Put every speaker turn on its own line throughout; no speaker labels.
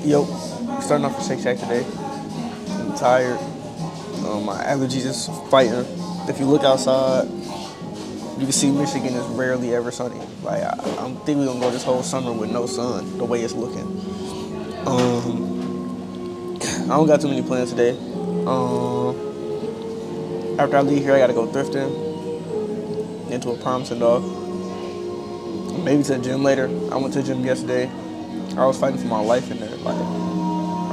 Yo, starting off the Shake Shack today. I'm tired. My allergies is fighting. If you look outside, you can see Michigan is rarely ever sunny. Like I think we're gonna go this whole summer with no sun. The way it's looking. I don't got too many plans today. After I leave here, I gotta go thrifting into a promising dog. Maybe to the gym later. I went to the gym yesterday. I was fighting for my life in there. Like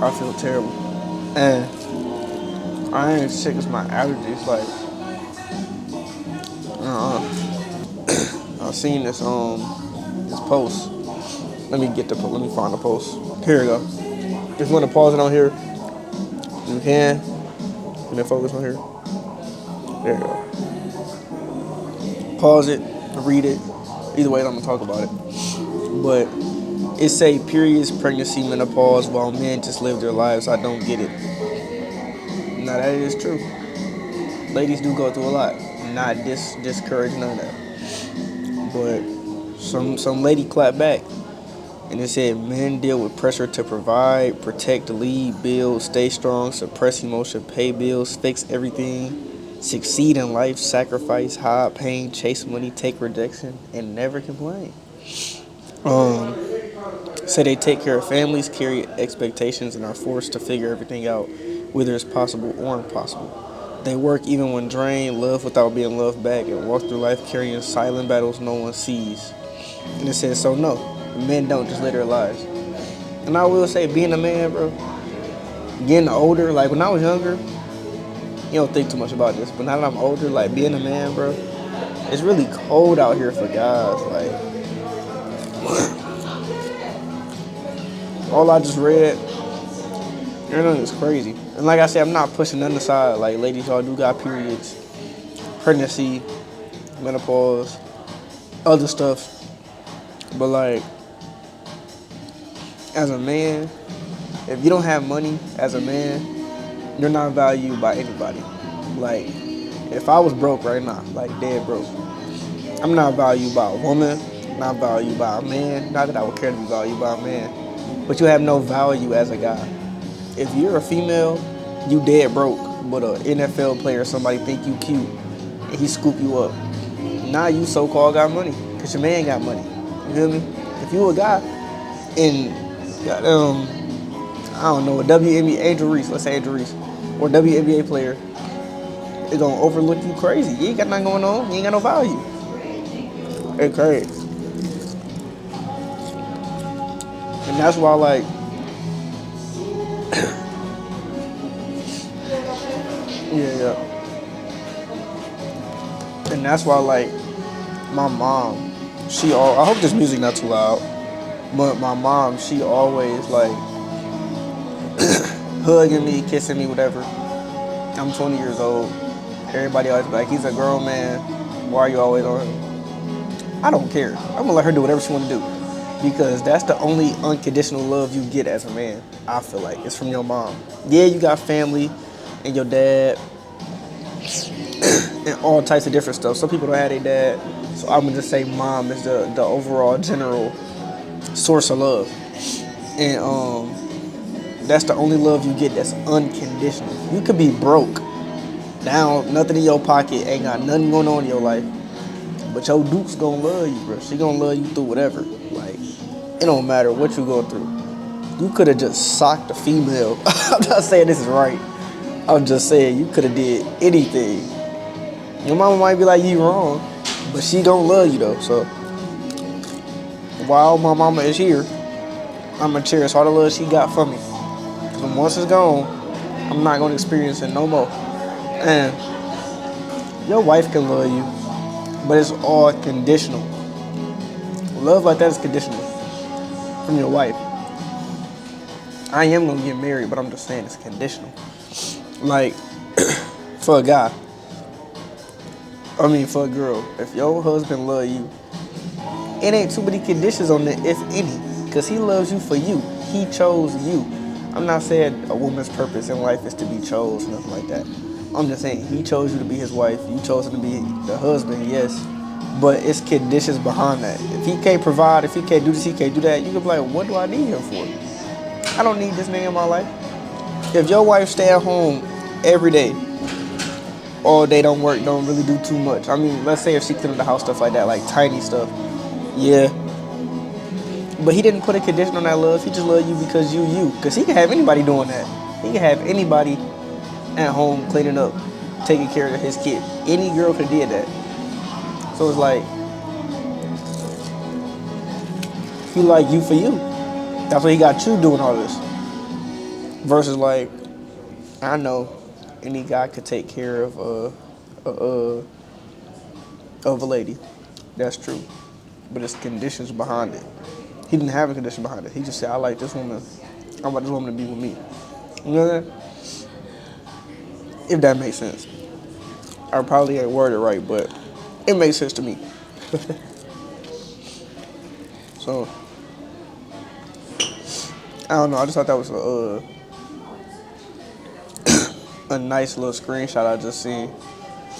I feel terrible. And I ain't sick as my allergies. Like, I seen this post. Let me find the post. Here we go. If you want to pause it on here, you can. And then focus on here. There you go. Pause it, read it. Either way, I'm gonna talk about it. But it say periods, pregnancy, menopause, while men just live their lives. I don't get it. Now that is true. Ladies do go through a lot. Not discourage none of that. But some lady clapped back and it said men deal with pressure to provide, protect, lead, build, stay strong, suppress emotion, pay bills, fix everything, succeed in life, sacrifice, hide pain, chase money, take rejection, and never complain. Say they take care of families, carry expectations, and are forced to figure everything out, whether it's possible or impossible. They work even when drained, love without being loved back, and walk through life carrying silent battles no one sees. And it says, so no, men don't just live their lives. And I will say, being a man, bro, getting older, like when I was younger, you don't think too much about this, but now that I'm older, like being a man, bro, it's really cold out here for guys. Like, all I just read, everything is crazy. And like I said, I'm not pushing none aside. Like, ladies, y'all do got periods, pregnancy, menopause, other stuff. But like, as a man, if you don't have money as a man, you're not valued by anybody. Like, if I was broke right now, like dead broke, I'm not valued by a woman, not valued by a man. Not that I would care to be valued by a man, but you have no value as a guy. If you're a female, you dead broke, but an NFL player, somebody think you cute, and he scoop you up. Now you so-called got money, cause your man got money. You feel me? If you a guy, and I don't know, a WNBA, Angel Reese, let's say Angel Reese, or WNBA player, they gonna overlook you crazy. You ain't got nothing going on. You ain't got no value. It's crazy. And that's why, like, yeah. And that's why, like, my mom, I hope this music not too loud, but my mom, she always, like, hugging me, kissing me, whatever. I'm 20 years old. Everybody always be like, he's a grown man. Why are you always on him? I don't care. I'm gonna let her do whatever she wanna do. Because that's the only unconditional love you get as a man, I feel like. It's from your mom. Yeah, you got family and your dad and all types of different stuff. Some people don't have their dad. So I'm gonna just say mom is the overall general source of love. And that's the only love you get that's unconditional. You could be broke, down, nothing in your pocket, ain't got nothing going on in your life. But your Duke's gonna love you, bro. She gonna love you through whatever. Like, it don't matter what you go through. You could have just socked a female. I'm not saying this is right. I'm just saying you could have did anything. Your mama might be like, you wrong, but she gonna love you though. So while my mama is here, I'm gonna cherish all the love she got for me. Cause once it's gone, I'm not gonna experience it no more. And your wife can love you, but it's all conditional. Love like that is conditional from your wife. I am gonna get married, but I'm just saying it's conditional. Like, for a guy, for a girl, if your husband love you, it ain't too many conditions on it, if any, because he loves you for you. He chose you. I'm not saying a woman's purpose in life is to be chose, nothing like that. I'm just saying he chose you to be his wife. You chose him to be the husband, yes. But it's conditions behind that. If he can't provide, if he can't do this, he can't do that, you can be like, what do I need him for? I don't need this nigga in my life. If your wife stay at home every day, all day, don't work, don't really do too much. I mean, let's say if she cleaned the house, stuff like that, like tiny stuff. Yeah. But he didn't put a condition on that love. He just loved you because you. Because he can have anybody doing that. He can have anybody at home cleaning up, taking care of his kid. Any girl could have did that. So it's like, he like you for you. That's why he got you doing all this. Versus like, I know any guy could take care of a lady. That's true. But it's conditions behind it. He didn't have a condition behind it. He just said, I like this woman. I want this woman to be with me. You know what I'm saying? If that makes sense. I probably ain't worded right, but it makes sense to me. So, I don't know. I just thought that was a nice little screenshot I just seen.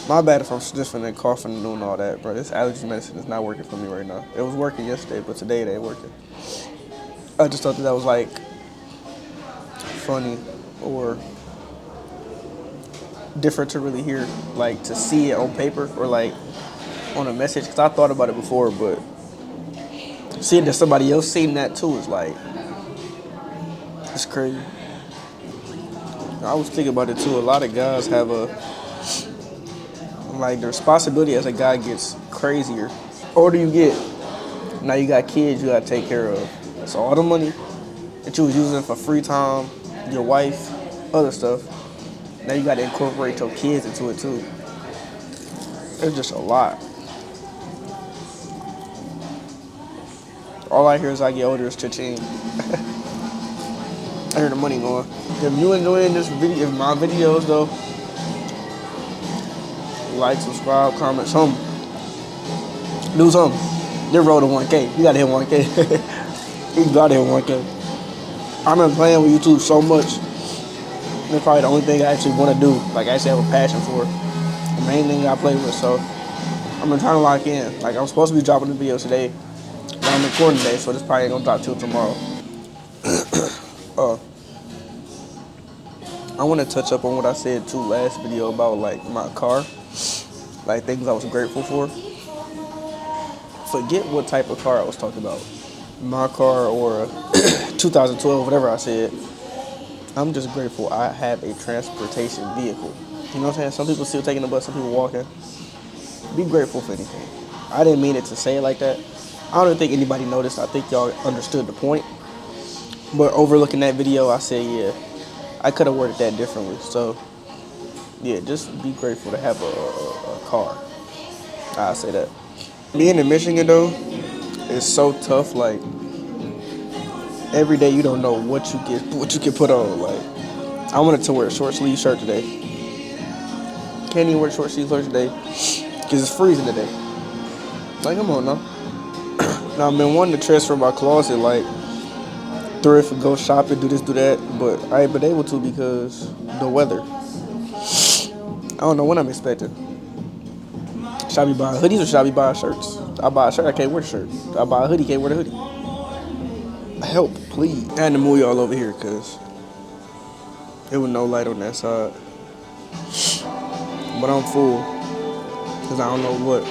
My bad if I'm sniffing and coughing and doing all that, bro. This allergy medicine is not working for me right now. It was working yesterday, but today it ain't working. I just thought that was like funny or different to really hear, like to see it on paper or like on a message. Cause I thought about it before, but seeing that somebody else seen that too is like, it's crazy. I was thinking about it too. A lot of guys have the responsibility as a guy gets crazier. The older you get, now you got kids you gotta take care of. So all the money that you was using for free time, your wife, other stuff, now you gotta incorporate your kids into it too. It's just a lot. All I hear as I get older is cha-ching. I hear the money going. If you enjoying this video, if my videos though, like, subscribe, comment, something. Do something. This road to 1K. You gotta hit 1K. You gotta hit 1K. I've been playing with YouTube so much. It's probably the only thing I actually want to do. Like, I actually have a passion for. The main thing I play with. So, I've been trying to lock in. Like, I'm supposed to be dropping the video today. But I'm recording today, so this probably ain't gonna drop till tomorrow. I want to touch up on what I said too last video about like my car, like things I was grateful for. Forget what type of car I was talking about, my car or 2012, whatever I said. I'm just grateful I have a transportation vehicle. You know what I'm saying? Some people still taking the bus, some people walking. Be grateful for anything. I didn't mean it to say it like that. I don't think anybody noticed. I think y'all understood the point. But overlooking that video, I said, yeah, I could have worded that differently. So, yeah, just be grateful to have a car. I say that. Being in Michigan, though, is so tough. Like, every day you don't know what you can put on. Like, I wanted to wear a short sleeve shirt today. Can't even wear a short sleeve shirt today because it's freezing today. Like, come on now. Now, I've been wanting to transfer my closet, like, thrift and go shopping, do this, do that, but I ain't been able to because the weather. I don't know what I'm expecting. Should I be buying hoodies or should I be buying shirts? I buy a shirt, I can't wear the shirt. I buy a hoodie, can't wear the hoodie. Help, please. I had to move y'all over here because there was no light on that side. But I'm full because I don't know what.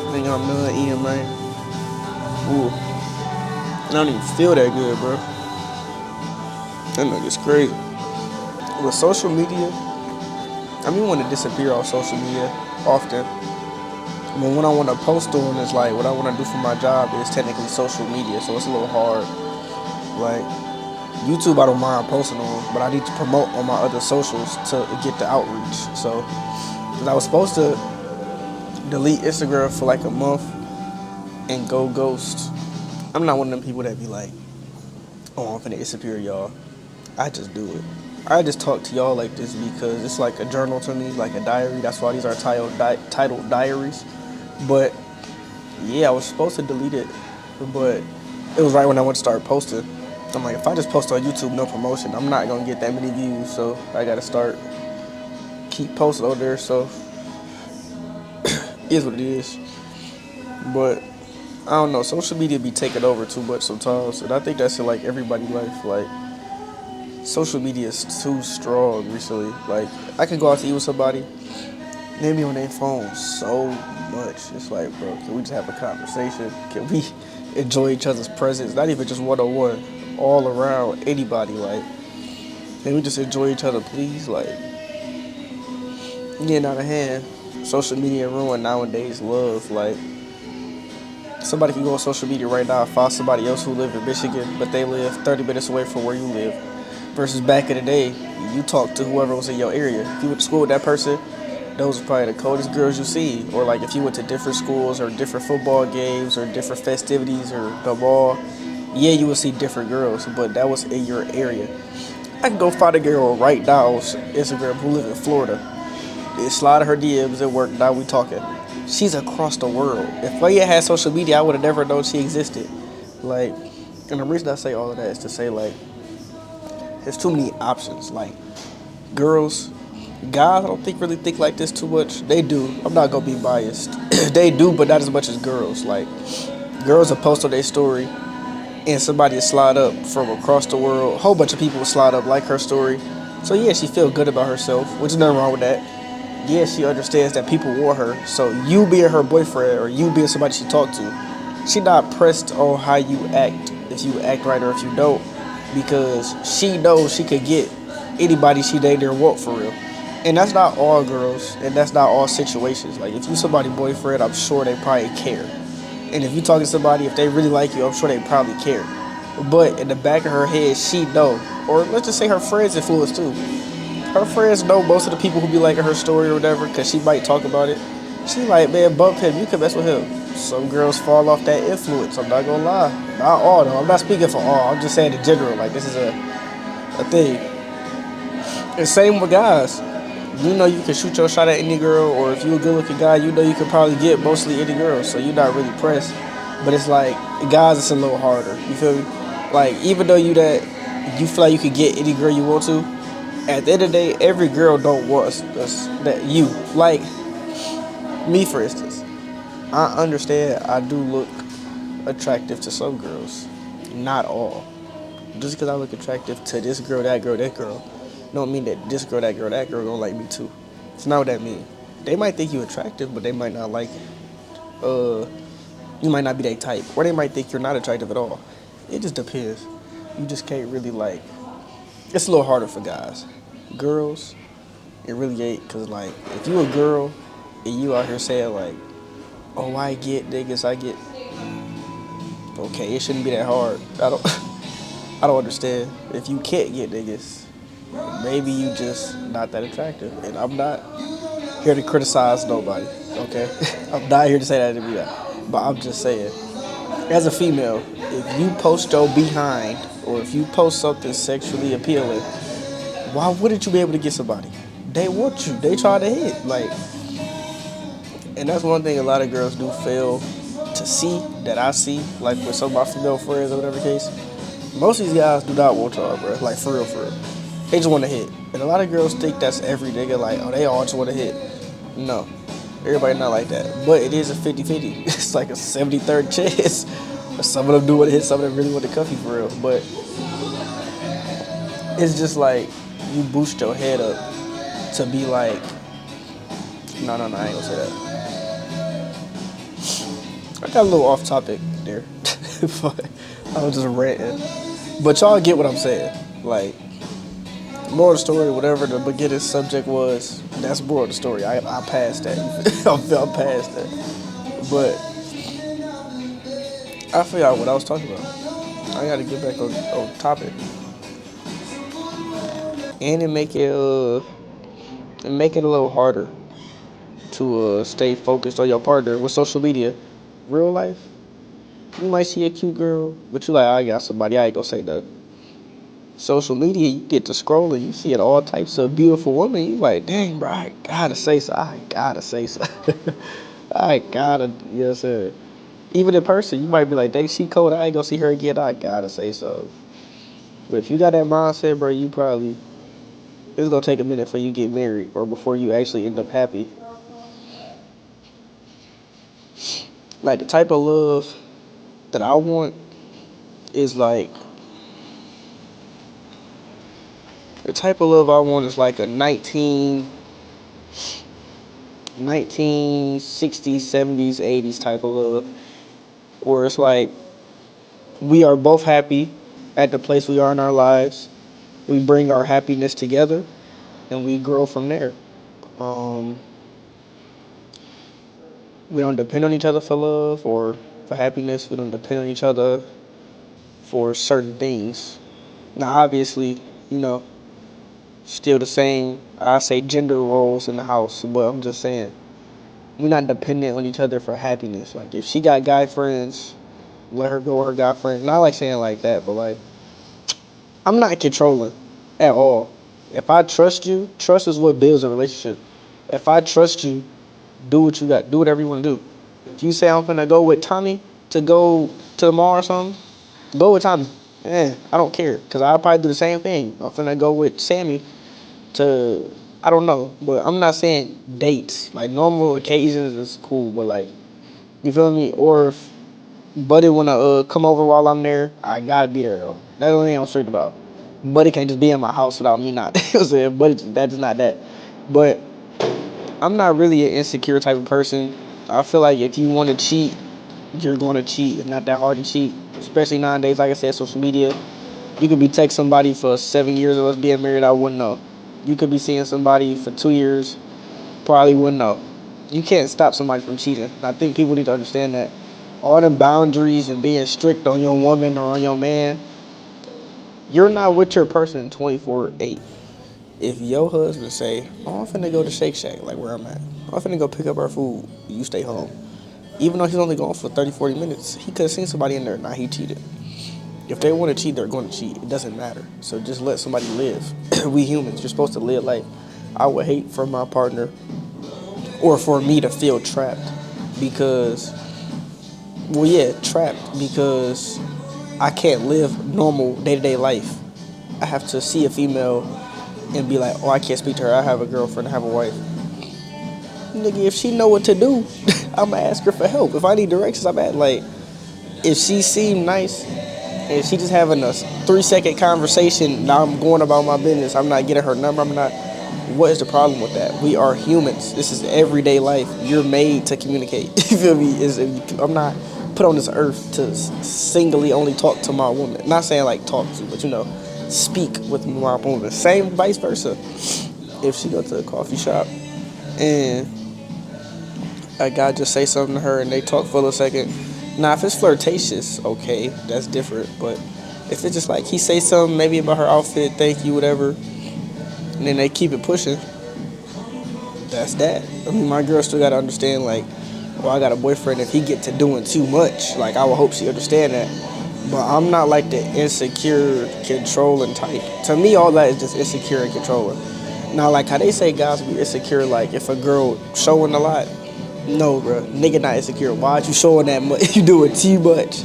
I think I'm done eating, man. Ooh. I don't even feel that good, bro. That nigga's crazy. With social media, I mean, want to disappear off social media often. But what I want to post on is like, what I want to do for my job is technically social media, so it's a little hard. Like, YouTube I don't mind posting on, but I need to promote on my other socials to get the outreach. So, because I was supposed to delete Instagram for like a month and go ghost. I'm not one of them people that be like, oh, I'm finna disappear, y'all. I just do it. I just talk to y'all like this because it's like a journal to me, like a diary. That's why these are titled diaries. But yeah, I was supposed to delete it, but it was right when I went to start posting. I'm like, if I just post on YouTube, no promotion, I'm not gonna get that many views. So I gotta keep posting over there. So Is what it is. But I don't know. Social media be taking over too much sometimes, and I think that's in like everybody's life. Like social media is too strong recently. Like I could go out to eat with somebody, they be on their phone so much. It's like, bro, can we just have a conversation? Can we enjoy each other's presence? Not even just one on one, all around anybody. Like, can we just enjoy each other, please? Like, getting out of hand. Social media ruin nowadays love. Like, somebody can go on social media right now and find somebody else who live in Michigan, but they live 30 minutes away from where you live. Versus back in the day, you talked to whoever was in your area. If you went to school with that person, those are probably the coldest girls you see. Or like if you went to different schools or different football games or different festivities or the mall, yeah, you would see different girls, but that was in your area. I can go find a girl right now on Instagram who live in Florida. It slide her DMs at work. Now we talking. She's across the world. If I had social media, I would have never known she existed. Like, and the reason I say all of that is to say like, there's too many options. Like, girls, guys, I don't think really think like this too much. They do. I'm not gonna be biased. They do, but not as much as girls. Like, girls will post on their story, and somebody will slide up from across the world. A whole bunch of people will slide up like her story. So yeah, she feel good about herself, which is nothing wrong with that. Yeah, she understands that people want her. So you being her boyfriend or you being somebody she talked to, she not pressed on how you act, if you act right or if you don't, because she knows she could get anybody she dated or want for real. And that's not all girls, and that's not all situations. Like if you somebody boyfriend, I'm sure they probably care. And if you talking to somebody, if they really like you, I'm sure they probably care. But in the back of her head, she know, or let's just say her friends influence too. Her friends know most of the people who be liking her story or whatever, cause she might talk about it. She like, man, bump him. You can mess with him. Some girls fall off that influence. I'm not gonna lie. Not all though. I'm not speaking for all. I'm just saying in general. Like this is a thing. And same with guys. You know you can shoot your shot at any girl, or if you a good looking guy, you know you can probably get mostly any girl. So you're not really pressed. But it's like guys, it's a little harder. You feel me? Like even though you feel like you can get any girl you want to, at the end of the day, every girl don't want that you like me, for instance. I understand I do look attractive to some girls, not all. Just because I look attractive to this girl, that girl, don't mean that this girl, that girl don't like me too. It's not what that means. They might think you attractive, but they might not like it. You might not be their type, or they might think you're not attractive at all. It just depends. You just can't really like. It's a little harder for guys. Girls, it really ain't. Cause like, if you a girl and you out here saying like, "Oh, I get niggas, I get," okay, it shouldn't be that hard. I don't understand. If you can't get niggas, maybe you just not that attractive. And I'm not here to criticize nobody. Okay, I'm not here to say that to be that. But I'm just saying, as a female, if you post your behind or if you post something sexually appealing, why wouldn't you be able to get somebody? They want you. They try to hit. Like, and that's one thing a lot of girls do fail to see that I see, like with some of my female friends or whatever case. Most of these guys do not want y'all, bro. Like, for real, for real. They just want to hit. And a lot of girls think that's every nigga, like, oh, they all just want to hit. No. Everybody not like that. But it is a 50-50. It's like a 73rd chance. Some of them do want to hit, some of them really want to cuff you for real. But it's just like, you boost your head up to be like, no, I ain't gonna say that. I got a little off topic there. But I was just ranting. But y'all get what I'm saying. Like, moral of the story, whatever the beginning subject was, that's moral of the story. I passed that. I'm past that. But I forgot what I was talking about. I gotta get back on topic. And it make it a little harder to stay focused on your partner with social media. Real life, you might see a cute girl, but you like, I got somebody, I ain't gonna say nothing. Social media, you get to scrolling, you see all types of beautiful women. You like, dang, bro, I gotta say so. I gotta say so. I gotta, you know what I'm saying? Even in person, you might be like, dang, she cold. I ain't gonna see her again. I gotta say so. But if you got that mindset, bro, you probably it's gonna take a minute before you get married or before you actually end up happy. Like the type of love that I want is like the type of love I want is like a 1960s, 70s, 80s type of love, where it's like we are both happy at the place we are in our lives. We bring our happiness together and we grow from there. Um, we don't depend on each other for love or for happiness. We don't depend on each other for certain things. Now, obviously, you know, still the same, I say gender roles in the house, but I'm just saying, we're not dependent on each other for happiness. Like, if she got guy friends, let her go with her guy friends. Not like saying like that, but like, I'm not controlling at all. If I trust you, trust is what builds a relationship. If I trust you, do what you got. Do whatever you want to do. If you say I'm finna go with Tommy to go to the mall or something, go with Tommy. I don't care. Because I'll probably do the same thing. I'm finna go with Sammy to, I don't know. But I'm not saying dates. Like, normal occasions is cool. But, like, you feel me? Or if Buddy wanna come over while I'm there, I gotta be there though. That's the only thing I'm strict about. Buddy can't just be in my house without me not. You know what I'm saying? Buddy, that's not that. But I'm not really an insecure type of person. I feel like if you want to cheat, you're going to cheat. It's not that hard to cheat, especially nowadays. Like I said, social media. You could be texting somebody for 7 years of us being married. I wouldn't know. You could be seeing somebody for 2 years. Probably wouldn't know. You can't stop somebody from cheating. I think people need to understand that. All the boundaries and being strict on your woman or on your man, you're not with your person 24/8. If your husband say, "Oh, I'm finna go to Shake Shack, like where I'm at. I'm finna go pick up our food. You stay home." Even though he's only gone for 30, 40 minutes, he could have seen somebody in there. Now he cheated. If they want to cheat, they're going to cheat. It doesn't matter. So just let somebody live. We humans, you're supposed to live life. I would hate for my partner or for me to feel trapped because, well, yeah, trapped because I can't live normal day to day life. I have to see a female and be like, oh, I can't speak to her. I have a girlfriend, I have a wife. Nigga, if she know what to do, I'ma ask her for help. If I need directions, I'm at like, if she seem nice and she just having a 3 second conversation, now I'm going about my business. I'm not getting her number. I'm not. What is the problem with that? We are humans. This is everyday life. You're made to communicate. You feel me? I'm not put on this earth to singly only talk to my woman. Not saying like talk to, but speak with my woman. Same vice versa. If she go to a coffee shop and a guy just say something to her and they talk for a second. Now, if it's flirtatious, okay, that's different. But if it's just like he say something maybe about her outfit, thank you, whatever, and then they keep it pushing, that's that. I mean, my girl still gotta understand like, well, I got a boyfriend. If he get to doing too much, like I would hope she understand that. But I'm not like the insecure, controlling type. To me, all that is just insecure and controlling. Now, like how they say guys be insecure, like if a girl showing a lot. No, bro. Nigga not insecure. Why you showing that much? You doing too much.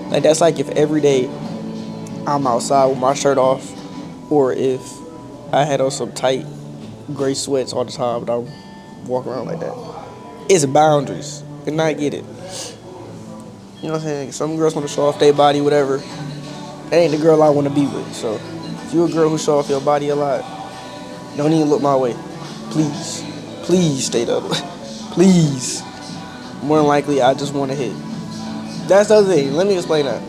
Like, that's like if every day I'm outside with my shirt off, or if I had on some tight gray sweats all the time, but I'm walking around like that. It's boundaries. And I get it. You know what I'm saying? Some girls want to show off their body, whatever. That ain't the girl I want to be with. So, if you a girl who show off your body a lot, don't even look my way. Please. Please stay the other way. Please. More than likely, I just want to hit. That's the other thing. Let me explain that.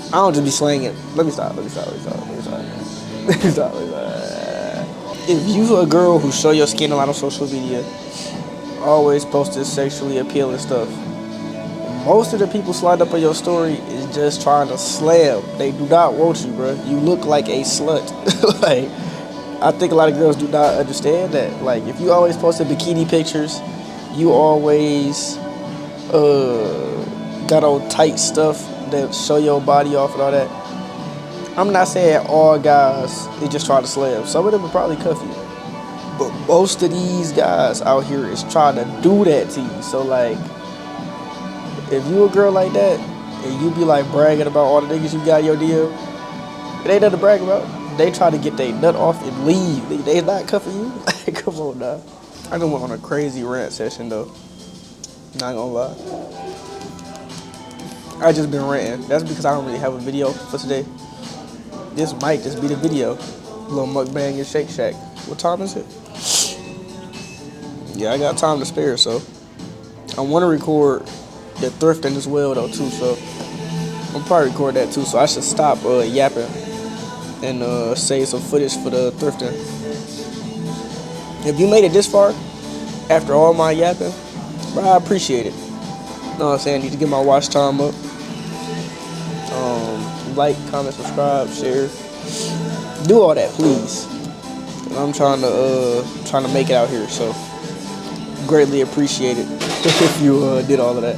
I don't just be slanging. Let me stop. If you a girl who show your skin a lot on social media, always posting sexually appealing stuff, most of the people slide up on your story is just trying to slam. They do not want you, bro. You look like a slut. Like, I think a lot of girls do not understand that. Like, if you always posting bikini pictures, you always got on tight stuff that show your body off and all that. I'm not saying all guys they just try to slam. Some of them will probably cuff you, but most of these guys out here is trying to do that to you. So like, if you a girl like that and you be like bragging about all the niggas you got in your deal, it ain't nothing to brag about. They try to get their nut off and leave. They not cuffing you. Like, come on now. I done went on a crazy rant session though. Not gonna lie. I just been ranting. That's because I don't really have a video for today. This might just be the video. Little mukbang and Shake Shack. What time is it? Yeah, I got time to spare, so I want to record the thrifting as well, though, too. So I'll probably record that too. So I should stop yapping and save some footage for the thrifting. If you made it this far after all my yapping, bro, I appreciate it. You know what I'm saying? I need to get my watch time up. Like, comment, subscribe, share. Do all that, please. I'm trying to make it out here, so greatly appreciate it if you did all of that.